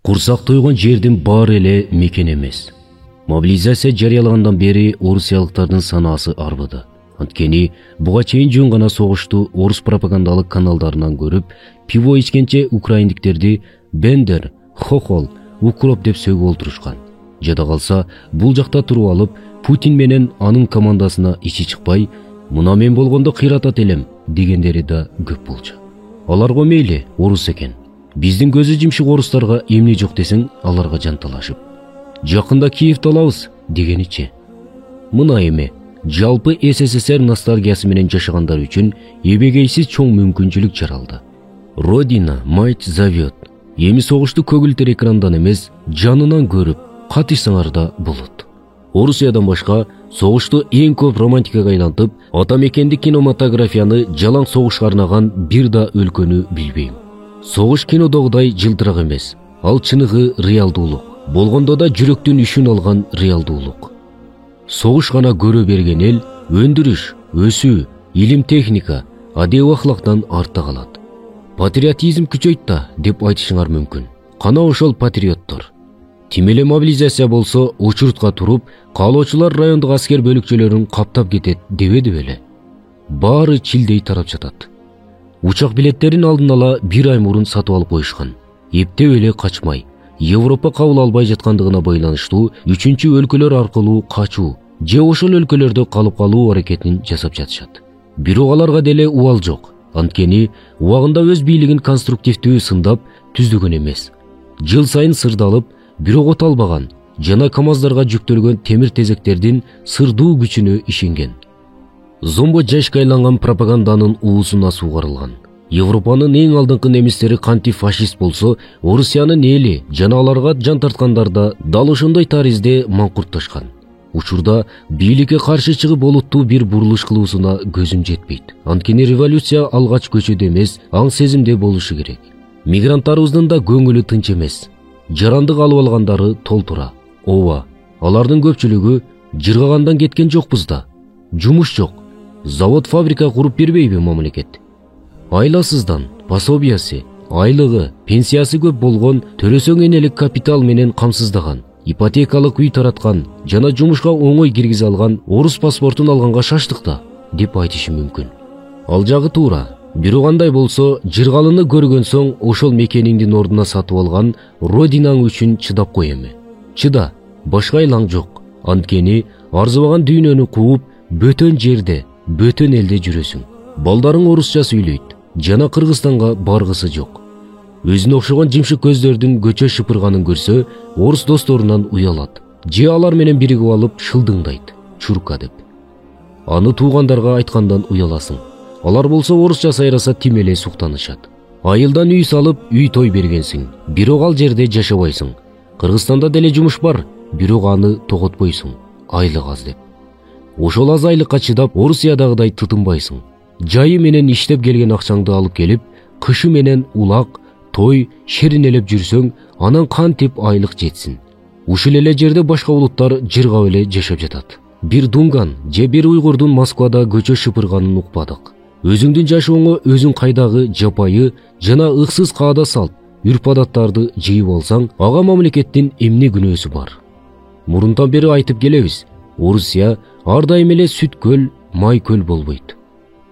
Курсак тойгон жердин баары эле мекен эмес. Мобилизация жарыялагандан бери орусиялыктардын санаасы арбыды. Анткени буга чейин жөн гана согушту орус пропагандалык каналдарынан көрүп, пиво ичкенче украиндиктерди Бендер, Хохол, Укроп деп сөгүп олтурушкан. Жада калса бул жакта туруп алып, Путин менен анын командасына ичи чыкпай, мына мен болгондо кыйратат элем дегендери да көп болчу. Аларга мейли орус экен. Биздин көзү жимшик орустарга эмне жок десең, аларга жанталашып. Жакында Киевди алабыз дегеничи. Мына эми жалпы СССР ностальгиясы менен жашагандар үчүн эбегейсиз чоң мүмкүнчүлүк жаралды. Родина, мать зовет. Эми согушту көгүлтөр экрандан эмес, жанынан көрүп, катышсаңар да болот. Орусиядан башка согушту эң көп романтикага айлантып, ата мекендик кинематографияны жалаң согушка арнаган бир да өлкөнү билбейм. Согуш кинодогудай жылтырак эмес. Ал чыныгы реалдуулук. Болгондо да жүрөктүн үшүн алган реалдуулук. Согуш гана көрө берген эл өндүрүш, өсүү, илим техника, адеп ахлактан артта калат. Патриотизм күчөйт да деп айтышыңар мүмкүн. Кана ошол патриоттор. Тим эле мобилизация болсо учуртка туруп, каалоочулар райондук аскер бөлүкчөлөрүн каптап кетет дебеди беле. Баары чилдей тарап жатат. Учак билеттерин алдын ала бир ай мурун сатып алып коюшкан. Эптеп эле качмай, Европа кабыл албай жаткандыгына байланыштуу үчүнчү өлкөлөр аркылуу качуу же ошол өлкөлөрдө калып калуу аракетин жасап жатышат. Бирок аларга деле убал жок. Анткени убагында өз бийлигин конструктивдүү сындап түздөгөн эмес. Жыл сайын сырдалып, бирок от албаган жана КАМАЗдарга жүктөлгөн темир тезектердин сырдуу күчүнө ишенген. Зомбо жашка айланган пропаганданын уусуна суугарылган. Европанын эң алдыңкы немистери канти фашист болсо, Орусиянын эли жана аларга жан тарткандар да дал ошондой таризде маңкуртташкан. Учурда бийликке каршы чыгып болуттуу бир бурулуш кылуусуна көзүм жетпейт. Анткени революция алгач көчөдө эмес, аң сезимде болушу керек. Мигранттарыбыздын да көңүлү тынч эмес. Жарандык алып алгандары толтура. Ооба, алардын көпчүлүгү жыргагандан кеткен жокпуз да. Жумуш жок. Завод фабрика куруп бербейби мамлекет? Айласыздан пособиясы, айлыгы, пенсиясы көп болгон, төрөсөң энелик капитал менен камсыздаган, ипотекалык үй тараткан жана жумушка оңой киргизе алган орус паспортун алганга шаштык да деп айтышы мүмкүн. Ал жагы туура. Бирок андай болсо, жыргалыны көргөн соң ошол мекениңдин ордуна сатып алган родинаң үчүн чыдап кой эми. Чыда, башка айлаң жок. Анткени арзыбаган дүйнөнү кууп, бөтөн жерде, бөтөн элде жүрөсүң. Балдарың орусча сүйлөйт, жана Кыргызстанга баргысы жок. Өзүнө окшогон жимшик көздөрдүн көчө шыпырганын көрсө, орус досторунан уялат. Же алар менен биригип алып шылдыңдайт, чурка деп. Аны туугандарга айткандан уяласың. Алар болсо орусча сайраса тим эле суктанышат. Айылдан үй салып, үй той бергенсиң, бирок ал жерде жашабайсың. Кыргызстанда деле жумуш бар, бирок аны тоготпойсуң, айлык аз деп. Ошол аз айлыкка чыдап, Орусиядагыдай тытынбайсың. Жайы менен иштеп келген акчаңды алып келип, кышы менен улак, той, шеринелеп жүрсөң, анан кантип айлык жетсин. Ушул эле жерде башка улуттар жыргап эле жашап жатат. Бир дунган же бир уйгурдун Москвада көчө шыпырганын укпадык. Өзүңдүн жашооңо өзүң кайдагы жапайы жана ыксыз каада салт, үрп-адаттарды жыйып алсаң, ага мамлекеттин эмне күнөөсү бар? Мурунтан бери айтып келебиз, Орусия ар дайым эле сүт көл, май көл болбойт.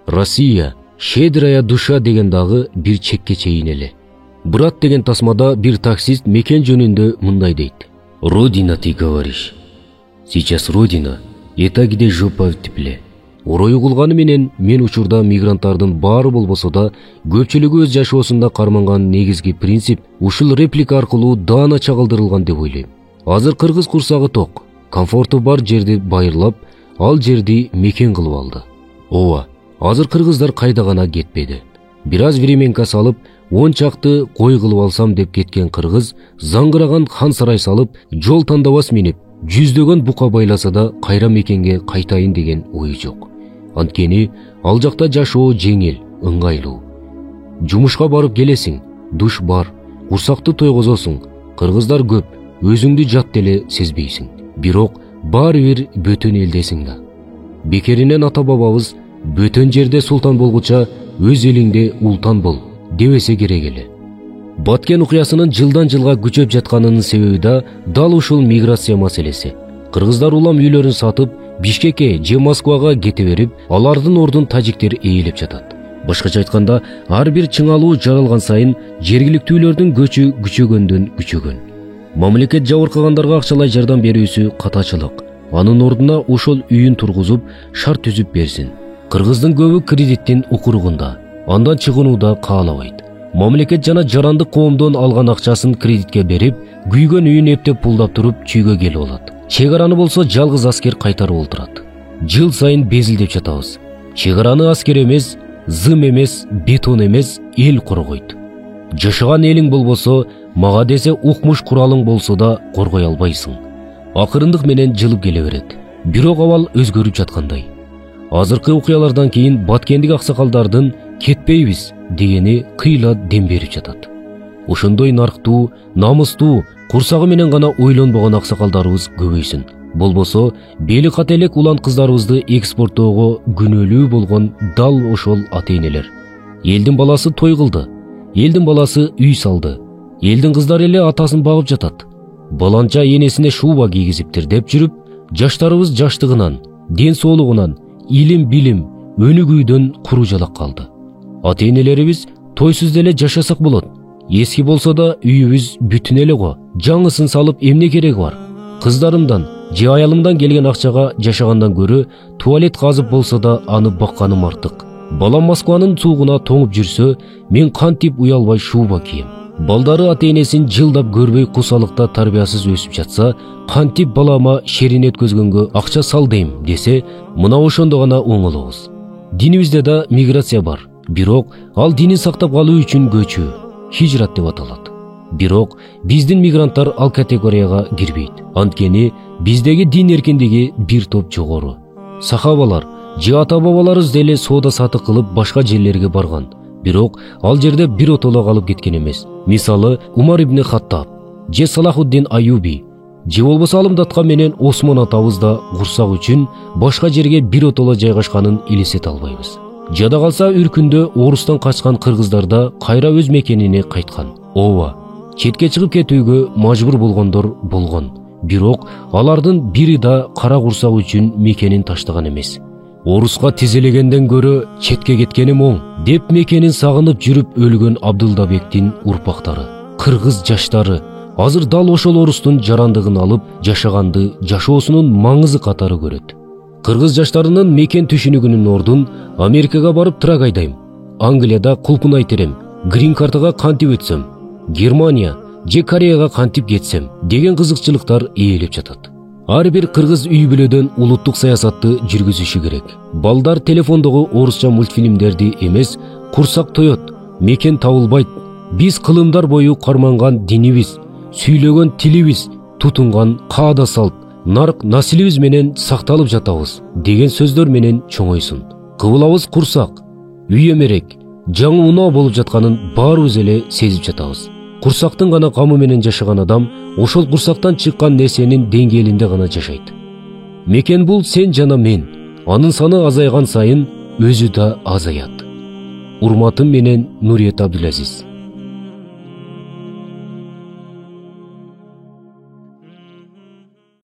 Россия, щедрая душа деген дагы бир чекке чейин эле. Брат деген тасмада бир таксист мекен жөнүндө мындай дейт. Родина, ты говоришь. Сейчас родина, это где жопа в тепле. Орой угулганы менен мен учурда мигранттардын баары болбосо да көпчүлүгү өз жашоосунда карманган негизги принцип ушул реплика аркылуу даана чагылдырылган деп ойлойм. Азыр кыргыз курсагы ток, комфорту бар жерди байырлап, ал жерди мекен кылып алды. Ооба, азыр кыргыздар кайда гана кетпеди. Бир аз временка салып, 10 чакты кой кылып алсам деп кеткен кыргыз заңгыраган хан сарай салып, жол тандабас минип, жүздөгөн бука байласа да кайра мекенге кайтайын деген ою жок. Анткени ал жакта жашоо жеңил, ыңгайлуу. Жумушка барып келесиң, душ бар, курсакты тойгозосуң, кыргыздар көп, өзүңдү жат деле сезбейсиң. Бирок баары бир бөтөн элдесиң да. Бекеринен ата бабабыз бөтөн жерде султан болгуча өз элиңде ултан бол дебесе керек эле. Баткен окуясынын жылдан жылга күчөп жатканынын себеби да дал ушул миграция маселеси. Кыргыздар улам үйлөрүн сатып, Бишкекке же Москвага кете берип, алардын ордун тажиктер ээлеп жатат. Башкача айтканда, ар бир чыңалуу жаралган сайын жергиликтүүлөрдүн көчү күчөгөндөн күчөгөн. Мамлекет жабыркагандарга акчалай жардам берүүсү катачылык. Анын ордуна ошол үйүн тургузуп, шарт түзүп берсин. Кыргыздын көбү кредиттин укуругунда, андан чыгуунуда каалабайт. Мамлекет жана жарандык коомдон алган акчасын кредитке берип, күйгөн үйүн эптеп пулдап туруп чүйгө келип алат. Чек араны болсо жалгыз аскер кайтарып олтурат. Жыл сайын безилдеп жатабыз. Чек араны аскер эмес, зым эмес, бетон эмес, эл коргойт. Жашаган элиң болбосо, мага десе укмуш куралың болсо да коргой албайсың. Акырындык менен жылып келе берет. Бирок абал өзгөрүп жаткандай. Азыркы окуялардан кийин баткендик аксакалдардын кетпейбиз дегени кыйла дем берип жатат. Ошондой нарктуу, намыстуу, курсагы менен гана ойлонбогон аксакалдарыбыз көбөйсүн. Болбосо, бели ката элек улан кыздарыбызды экспорттоого күнөөлүү болгон дал ошол ата-энелер. Элдин баласы той кылды, элдин баласы үй салды, элдин кыздары эле атасын багып жатат. Баланча энесине шуба кийгизиптир деп жүрүп, жаштарыбыз жаштыгынан, ден соолугунан, илим билим, өнүгүүдөн куру жалак калды. Ата-энелерибиз тойсуз деле жашасак болот. Эски болсо да үйүбүз бүтүн эле го. Жаңысын салып эмне кереги бар? Кыздарымдан же аялымдан келген акчага жашагандан көрө туалет казып болсо да аны бакканым артык. Балам Москванын суугуна тоңуп жүрсө, мен кантип уялбай шуба кийем. Балдары ата-энесин жылдап көрбөй кусалыкта тарбиясыз өсүп жатса, кантип балама шерин өткөзгөнгө акча сал дейм десе, мына ошондо гана оңолобуз. Динибизде да миграция бар. Бирок ал динин сактап калуу үчүн көчүү, хижрат деп аталат. Бирок биздин мигранттар ал категорияга кирбейт. Анткени биздеги дин эркиндиги бир топ жогору. Сахабалар же ата-бабаларыбыз деле соода сатык кылып башка жерлерге барган. Бирок ал жерде бир отоло калып кеткен эмес. Мисалы, Умар ибн Хаттаб же Салахуддин Аюби же болбосо Алымдатка менен Осмон атабыз да курсак үчүн башка жерге бир отоло жайгашканын элестете албайбыз. Жада калса үркүндө орустан качкан кыргыздар да кайра өз мекенине кайткан. Ооба, четке чыгып кетүүгө мажбур болгондор болгон. Бирок алардын бири да кара курсак үчүн мекенин таштаган эмес. Оруска тизелегенден көрө четке кеткеним оң деп мекенин сагынып жүрүп өлгөн Абдылдабектин урпактары, кыргыз жаштары азыр дал ошол орустун жарандыгын алып жашаганды жашоосунун маңызы катары көрөт. Кыргыз жаштарынын мекен түшүнүгүнүн ордун Америкага барып трак айдайм, Англияда кулпунай терем, грин картага кантип өтсөм, Германия же Кореяга кантип кетсем деген кызыкчылыктар ээлеп жатат. Ар бир кыргыз үй бүлөдөн улуттук саясатты жүргүзүшү керек. Балдар телефондогу орусча мультфильмдерди эмес, курсак тоет, мекен табылбайт. Биз кылымдар бою карманган динибиз, сүйлөгөн тилибиз, тутунган каада салт, нарк наслибиз менен сакталып жатабыз деген сөздөр менен чоңойсун. Кыбылабыз курсак, үй эмерек, жаңы унаа болуп жатканын баарыбыз эле сезип жатабыз. Курсактын гана камы менен жашаган адам ошол курсактан чыккан нерсенин деңгээлинде гана жашайт. Мекен бул сен жана мен. Анын саны азайган сайын өзү да азаят. Урматым менен Нуриет Абдулазиз.